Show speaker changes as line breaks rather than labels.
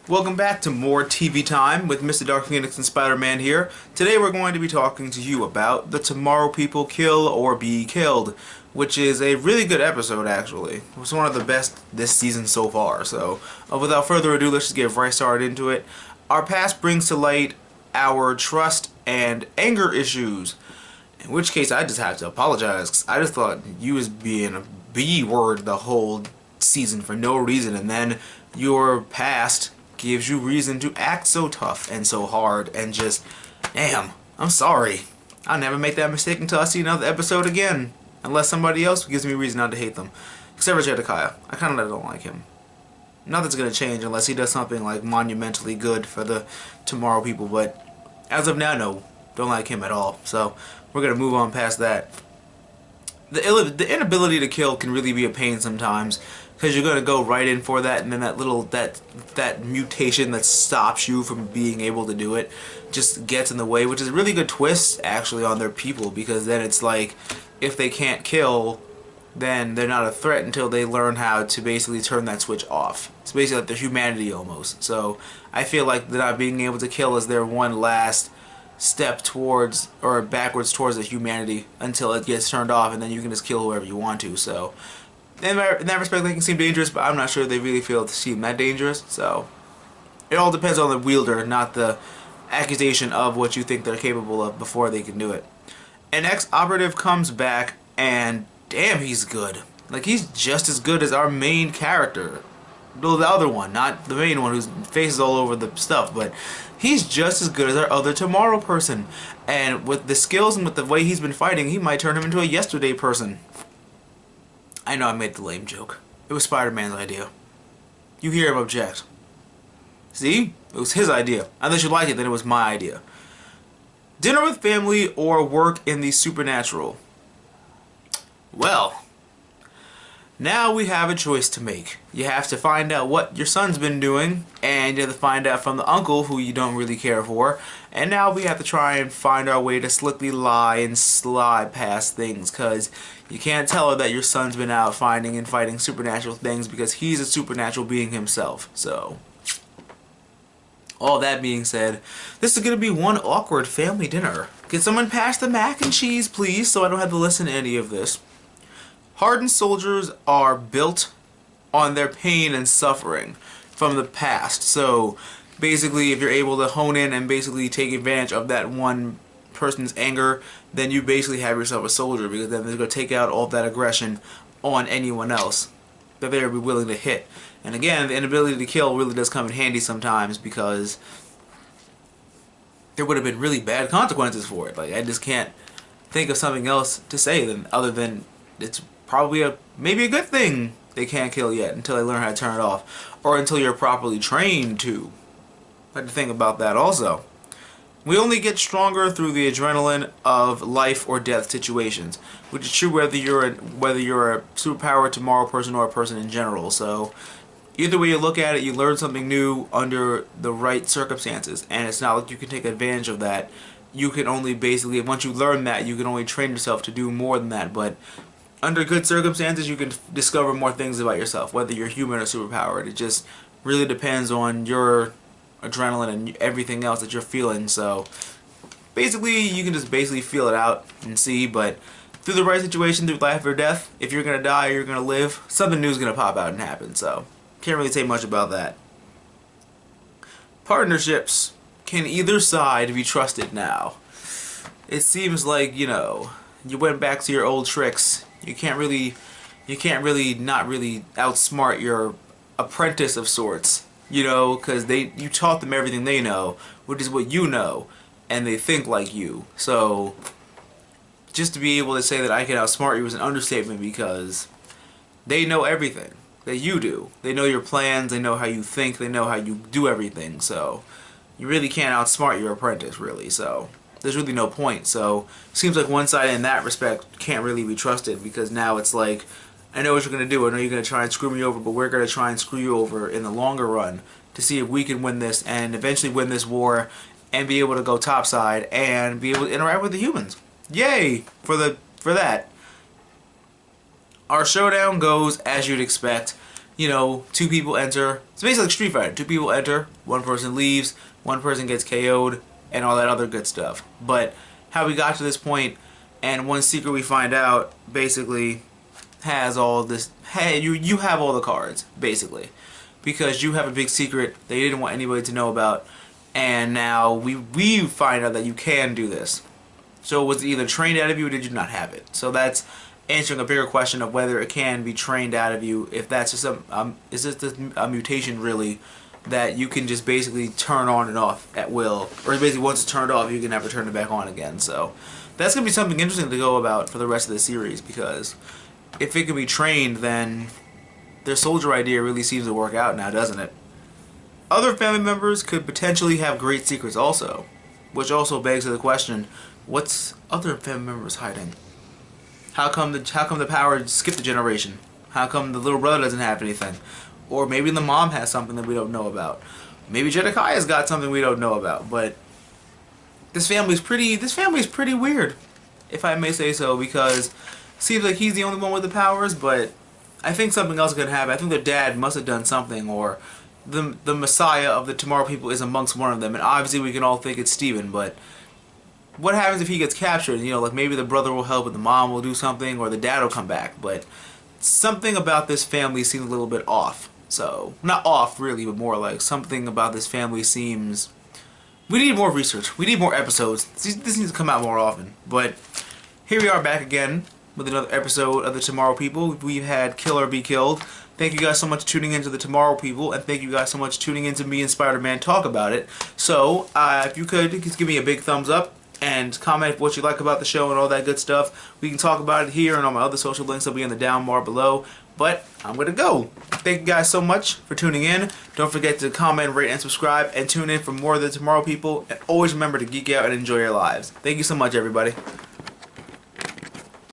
Welcome back to more TV time with MrDarkPhoenix and Spider-Man here. Today we're going to be talking to you about the Tommorrow People Kill or Be Killed, which is a really good episode actually. It was one of the best this season so far, so without further ado, let's just get right started into it. Our past brings to light our trust and anger issues, in which case I just have to apologize, 'cause I just thought you was being a B-word the whole season for no reason, and then your past gives you reason to act so tough and so hard and just, damn, I'm sorry. I'll never make that mistake until I see another episode again. Unless somebody else gives me reason not to hate them. Except for Jedediah. I kind of don't like him. Nothing's going to change unless he does something like monumentally good for the Tommorrow People, but as of now, no. Don't like him at all. So we're going to move on past that. The inability to kill can really be a pain sometimes, because you're going to go right in for that, and then that mutation that stops you from being able to do it just gets in the way, which is a really good twist actually on their people, because then it's like if they can't kill, then they're not a threat until they learn how to basically turn that switch off. It's basically like their humanity almost. So I feel like not being able to kill is their one last step towards or backwards towards the humanity until it gets turned off, and then you can just kill whoever you want to. So in that respect, they can seem dangerous, but I'm not sure they really seem that dangerous. So it all depends on the wielder, not the accusation of what you think they're capable of before they can do it. An ex-operative comes back, and damn, he's good. Like, he's just as good as our main character. The other one, not the main one whose face is all over the stuff, but he's just as good as our other Tommorrow person. And with the skills and with the way he's been fighting, he might turn him into a yesterday person. I know I made the lame joke. It was Spider-Man's idea. You hear him object. See? It was his idea. Unless you like it, then it was my idea. Dinner with family or work in the supernatural? Well, now we have a choice to make. You have to find out what your son's been doing, and you have to find out from the uncle who you don't really care for, and now we have to try and find our way to slickly lie and slide past things, because you can't tell her that your son's been out finding and fighting supernatural things, because he's a supernatural being himself. So all that being said, this is going to be one awkward family dinner. Can someone pass the mac and cheese, please, so I don't have to listen to any of this? Hardened soldiers are built on their pain and suffering from the past. So basically, if you're able to hone in and basically take advantage of that one person's anger, then you basically have yourself a soldier, because then they're going to take out all that aggression on anyone else that they'll be willing to hit. And again, the inability to kill really does come in handy sometimes, because there would have been really bad consequences for it. Like, I just can't think of something else to say other than it's probably maybe a good thing they can't kill yet until they learn how to turn it off, or until you're properly trained to. I had to think about that also. We only get stronger through the adrenaline of life or death situations, which is true whether you're a superpower Tommorrow person or a person in general. So either way you look at it, you learn something new under the right circumstances, and it's not like you can take advantage of that. You can only basically, once you learn that, you can only train yourself to do more than that. But under good circumstances, you can discover more things about yourself, whether you're human or superpowered. It just really depends on your adrenaline and everything else that you're feeling. So basically, you can just basically feel it out and see. But through the right situation, through life or death, if you're going to die or you're going to live, something new is going to pop out and happen. So can't really say much about that. Partnerships. Can either side be trusted now? It seems like, you went back to your old tricks. You can't really not really outsmart your apprentice of sorts, because you taught them everything they know, which is what you know, and they think like you. So just to be able to say that I can outsmart you is an understatement, because they know everything that you do. They know your plans, they know how you think, they know how you do everything. So you really can't outsmart your apprentice, really. So there's really no point. So it seems like one side in that respect can't really be trusted, because now it's like, I know what you're going to do, I know you're going to try and screw me over, but we're going to try and screw you over in the longer run to see if we can win this and eventually win this war and be able to go topside and be able to interact with the humans. Yay for that. Our showdown goes as you'd expect. you know, two people enter. It's basically like Street Fighter. Two people enter, one person leaves, one person gets KO'd, and all that other good stuff. But how we got to this point, and one secret we find out, basically has all this. Hey, you have all the cards, basically, because you have a big secret that you didn't want anybody to know about, and now we find out that you can do this. So was it either trained out of you or did you not have it? So that's answering a bigger question of whether it can be trained out of you. If that's just is this a mutation really that you can just basically turn on and off at will, or basically once it's turned off you can never turn it back on again. So that's gonna be something interesting to go about for the rest of the series, because if it can be trained, then their soldier idea really seems to work out now, doesn't it? Other family members could potentially have great secrets also, which also begs the question: what's other family members hiding? How come the power skipped a generation? How come the little brother doesn't have anything? Or maybe the mom has something that we don't know about. Maybe Jedediah's got something we don't know about. But this family's pretty weird, if I may say so, because it seems like he's the only one with the powers, but I think something else could happen. I think their dad must have done something, or the Messiah of the Tommorrow People is amongst one of them, and obviously we can all think it's Steven, but what happens if he gets captured? You know, like maybe the brother will help, but the mom will do something, or the dad will come back. But something about this family seems a little bit off. So, not off really, but more like something about this family seems... We need more research. We need more episodes. This needs to come out more often. But here we are back again with another episode of the Tommorrow People. We've had Kill or Be Killed. Thank you guys so much for tuning into the Tommorrow People, and thank you guys so much for tuning into me and Spider-Man talk about it. So, if you could, just give me a big thumbs up and comment what you like about the show and all that good stuff. We can talk about it here, and all my other social links will be in the down bar below. But I'm going to go. Thank you guys so much for tuning in. Don't forget to comment, rate, and subscribe, and tune in for more of the Tommorrow People. And always remember to geek out and enjoy your lives. Thank you so much, everybody.